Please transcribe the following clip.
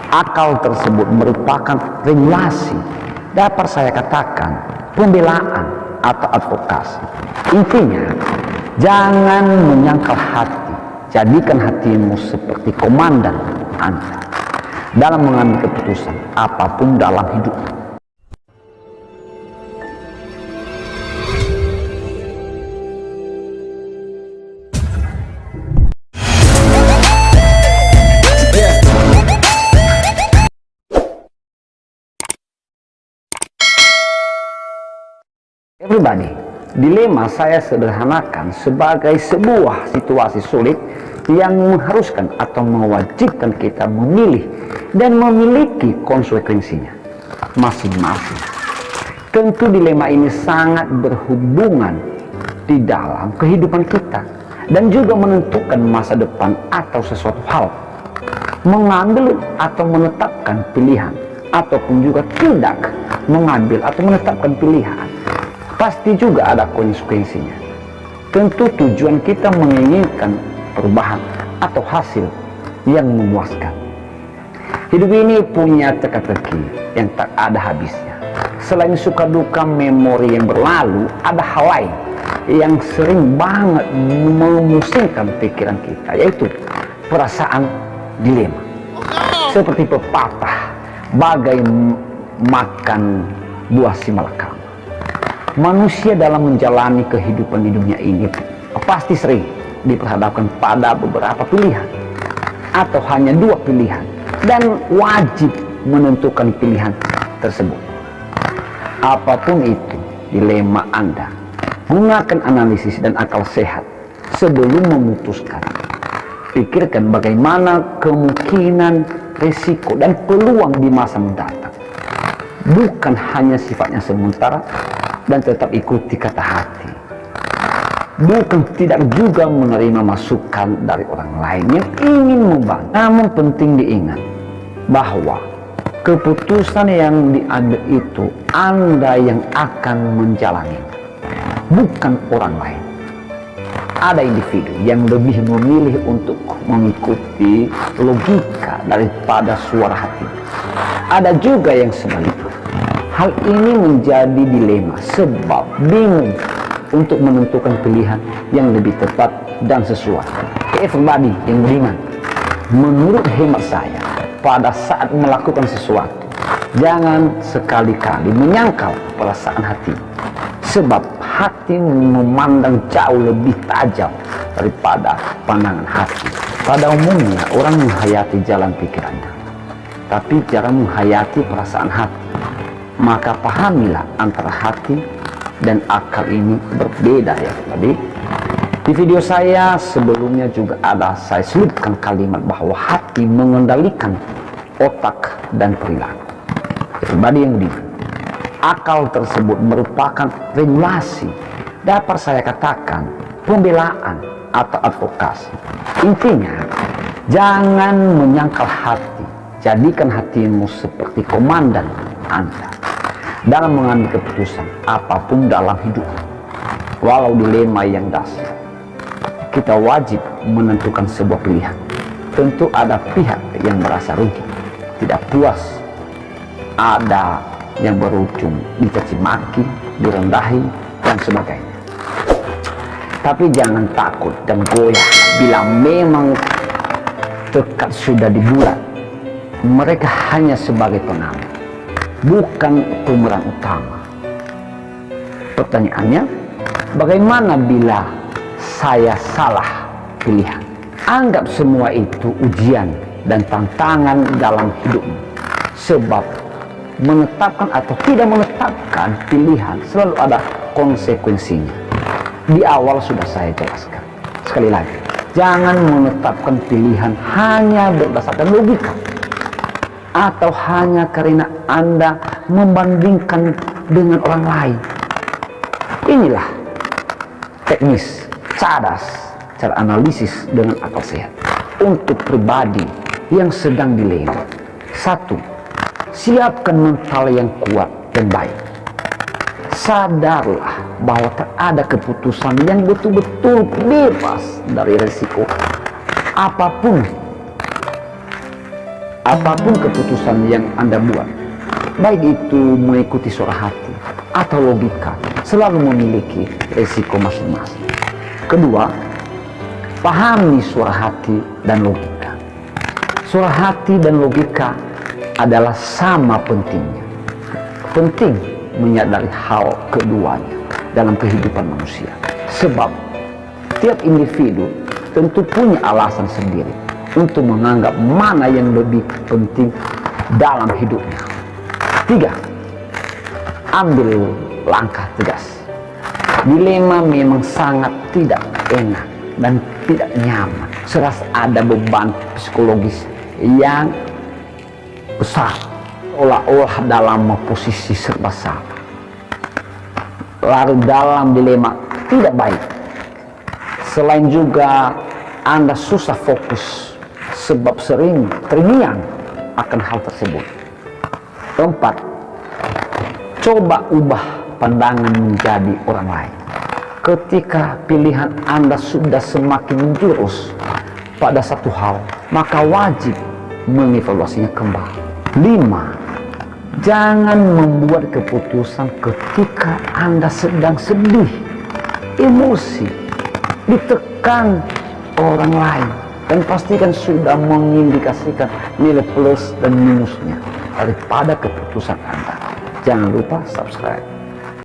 Akal tersebut merupakan regulasi, dapat saya katakan pembelaan atau advokasi. Intinya, jangan menyangkal hati, jadikan hatimu seperti komandan Anda dalam mengambil keputusan apapun dalam hidup. Everybody, dilema saya sederhanakan sebagai sebuah situasi sulit yang mengharuskan atau mewajibkan kita memilih dan memiliki konsekuensinya masing-masing. Tentu dilema ini sangat berhubungan di dalam kehidupan kita dan juga menentukan masa depan atau sesuatu hal. Mengambil atau menetapkan pilihan ataupun juga tidak mengambil atau menetapkan pilihan pasti juga ada konsekuensinya. Tentu tujuan kita menginginkan perubahan atau hasil yang memuaskan. Hidup ini punya teka-teki yang tak ada habisnya. Selain suka duka memori yang berlalu, ada hal lain yang sering banget memusingkan pikiran kita, yaitu perasaan dilema. Seperti pepatah, bagai makan buah si malakama. Manusia dalam menjalani kehidupan di dunia ini pasti sering diperhadapkan pada beberapa pilihan atau hanya dua pilihan, dan wajib menentukan pilihan tersebut. Apapun itu dilema Anda, gunakan analisis dan akal sehat sebelum memutuskan. Pikirkan bagaimana kemungkinan, risiko, dan peluang di masa mendatang. Bukan hanya sifatnya sementara dan tetap ikuti kata hati. Bukan tidak juga menerima masukan dari orang lain yang ingin membantu. Namun penting diingat bahwa keputusan yang diambil itu Anda yang akan menjalani, bukan orang lain. Ada individu yang lebih memilih untuk mengikuti logika daripada suara hati. Ada juga yang sebaliknya. Hal ini menjadi dilema sebab bingung untuk menentukan pilihan yang lebih tepat dan sesuai. Everybody yang beriman, menurut hemat saya, pada saat melakukan sesuatu, jangan sekali-kali menyangkal perasaan hati. Sebab hati memandang jauh lebih tajam daripada pandangan hati. Pada umumnya orang menghayati jalan pikirannya, tapi jarang menghayati perasaan hati. Maka pahamilah antara hati dan akal ini berbeda ya. Tadi di video saya sebelumnya juga ada saya selipkan kalimat bahwa hati mengendalikan otak dan perilaku. Pribadi yang beriman, akal tersebut merupakan regulasi, dapat saya katakan pembelaan atau advokasi. Intinya, jangan menyangkal hati, jadikan hatimu seperti komandan Anda dalam mengambil keputusan apapun dalam hidup. Walau dilema yang dahsyat, kita wajib menentukan sebuah pilihan. Tentu ada pihak yang merasa rugi, tidak puas, ada yang berujung dicaci maki, direndahi, dan sebagainya. Tapi jangan takut dan goyah bila memang tekad sudah dibuat. Mereka hanya sebagai pengamat, bukan pemeran utama. Pertanyaannya, bagaimana bila saya salah pilihan? Anggap semua itu ujian dan tantangan dalam hidupmu. Sebab menetapkan atau tidak menetapkan pilihan selalu ada konsekuensinya. Di awal sudah saya jelaskan. Sekali lagi, jangan menetapkan pilihan hanya berdasarkan logika atau hanya karena Anda membandingkan dengan orang lain. Inilah teknis cerdas, cara analisis dengan akal sehat untuk pribadi yang sedang dilema. 1. Siapkan mental yang kuat dan baik. Sadarlah bahwa tak ada keputusan yang betul-betul bebas dari risiko apapun. apapun keputusan yang Anda buat, baik itu mengikuti suara hati atau logika, selalu memiliki resiko masing-masing. Kedua, pahami suara hati dan logika. Suara hati dan logika adalah sama pentingnya. Penting menyadari hal keduanya dalam kehidupan manusia. Sebab tiap individu tentu punya alasan sendiri untuk menganggap mana yang lebih penting dalam hidupnya. Tiga, ambil langkah tegas. Dilema memang sangat tidak enak dan tidak nyaman. Serasa ada beban psikologis yang besar, olah-olah dalam posisi serba salah. Larut dalam dilema tidak baik. Selain juga Anda susah fokus sebab sering terngiang akan hal tersebut. Keempat, coba ubah pandangan menjadi orang lain. Ketika pilihan Anda sudah semakin menjurus pada satu hal, maka wajib mengevaluasinya kembali. 5. Jangan membuat keputusan ketika Anda sedang sedih, emosi, ditekan orang lain, dan pastikan sudah mengindikasikan nilai plus dan minusnya daripada keputusan Anda. Jangan lupa subscribe.